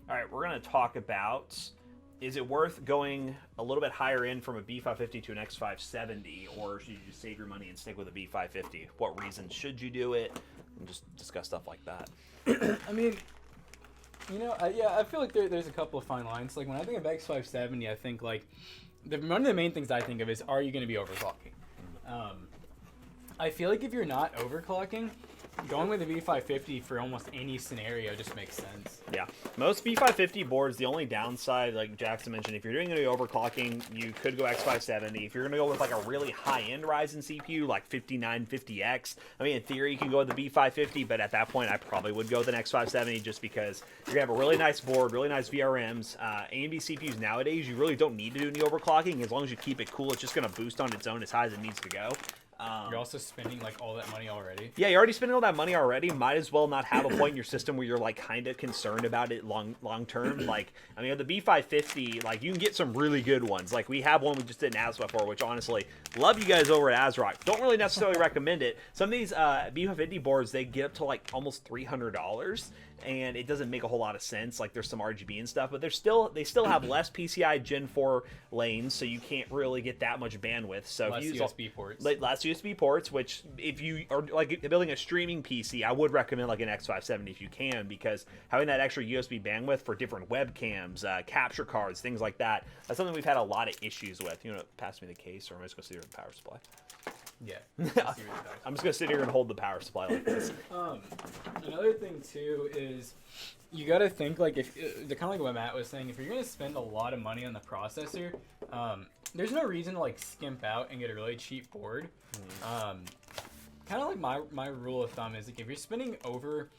All right, we're going to talk about, is it worth going a little bit higher end from a B550 to an X570, or should you just save your money and stick with a B550? What reasons should you do it? And just discuss stuff like that. I mean, I feel like there's a couple of fine lines. Like when I think of X570, I think like one of the main things I think of is, are you going to be overclocking? I feel like if you're not overclocking, going with a B550 for almost any scenario just makes sense. Yeah, most B550 boards, the only downside, like Jackson mentioned, if you're doing any overclocking, you could go X570. If you're going to go with like a really high-end Ryzen CPU, like 5950X, I mean, in theory, you can go with the B550, but at that point, I probably would go with an X570 just because you're going to have a really nice board, really nice VRMs. AMD CPUs nowadays, you really don't need to do any overclocking. As long as you keep it cool, it's just going to boost on its own as high as it needs to go. You're also spending like all that money already. Yeah, you're already spending all that money already. Might as well not have a point in your system where you're like kind of concerned about it long term. Like, I mean, the B550, like you can get some really good ones. Like we have one we just did in ASRock for, which honestly, love you guys over at ASRock. Don't really necessarily recommend it. Some of these B550 boards, they get up to like almost $300. And it doesn't make a whole lot of sense. Like there's some RGB and stuff, but they still have less PCI Gen 4 lanes, so you can't really get that much bandwidth. So less if you USB ports. Less USB ports, which if you are like building a streaming PC, I would recommend like an X570 if you can, because having that extra USB bandwidth for different webcams, capture cards, things like that, that's something we've had a lot of issues with. You know, pass me the case, or am I just gonna sit here with the power supply? Yeah. I'm just gonna sit here and hold the power supply like this. Another thing too is you got to think like if the kind of like what Matt was saying, if you're gonna spend a lot of money on the processor, there's no reason to like skimp out and get a really cheap board. Kind of like my rule of thumb is like if you're spending over,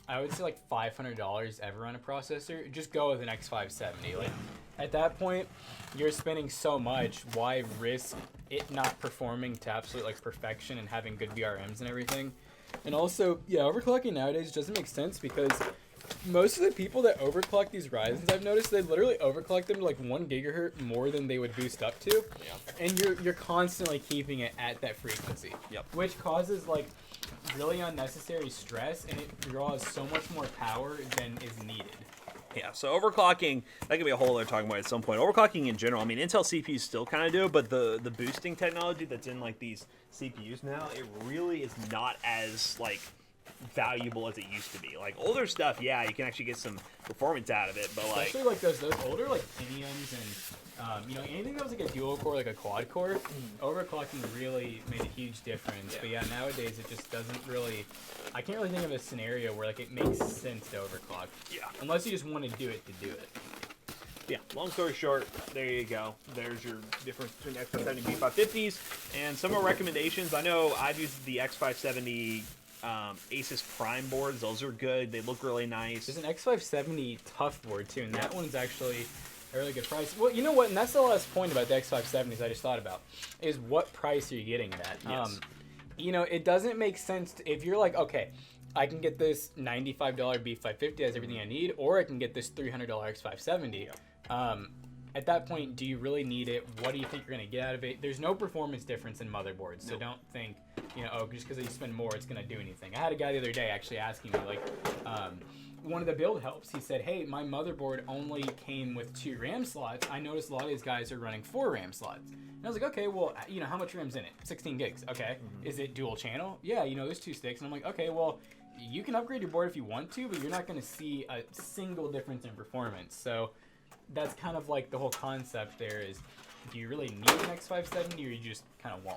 I would say like $500 ever on a processor, just go with an X570. Like at that point, you're spending so much. Why risk it not performing to absolute like perfection and having good VRMs and everything? And also, yeah, overclocking nowadays doesn't make sense because most of the people that overclock these Ryzens, I've noticed they literally overclock them to like 1 gigahertz more than they would boost up to. Yeah. And you're constantly keeping it at that frequency. Yep. Which causes like really unnecessary stress, and it draws so much more power than is needed. Yeah, so overclocking, that could be a whole other talking about at some point. Overclocking in general, I mean, Intel CPUs still kind of do it, but the boosting technology that's in like these CPUs now, it really is not as like valuable as it used to be. Like older stuff, yeah, you can actually get some performance out of it, but like especially like those older like Pentiums and anything that was like a dual core, like a quad core, overclocking really made a huge difference. Yeah. But yeah, nowadays it just doesn't really. I can't really think of a scenario where like it makes sense to overclock. Yeah. Unless you just want to do it to do it. Yeah, long story short, there you go. There's your difference between X570 and B550s, and some of our recommendations. I know I've used the X570 Asus Prime boards. Those are good. They look really nice. There's an X570 Tough board too, and that one's actually a really good price. Well, you know what? And that's the last point about the X570s I just thought about, is what price are you getting that? Yes. It doesn't make sense if you're like, okay, I can get this $95 B550 has everything I need, or I can get this $300 X570. At that point, do you really need it? What do you think you're going to get out of it? There's no performance difference in motherboards, so don't think, just because you spend more, it's going to do anything. I had a guy the other day actually asking me, like, one of the build helps, he said, hey, my motherboard only came with 2 RAM slots. I noticed a lot of these guys are running 4 RAM slots. And I was like, okay, well, how much RAM's in it? 16 gigs. Okay. Is it dual channel? Yeah, there's 2 sticks. And I'm like, okay, well, you can upgrade your board if you want to, but you're not going to see a single difference in performance. So that's kind of like the whole concept there is, do you really need an X570 or you just kind of want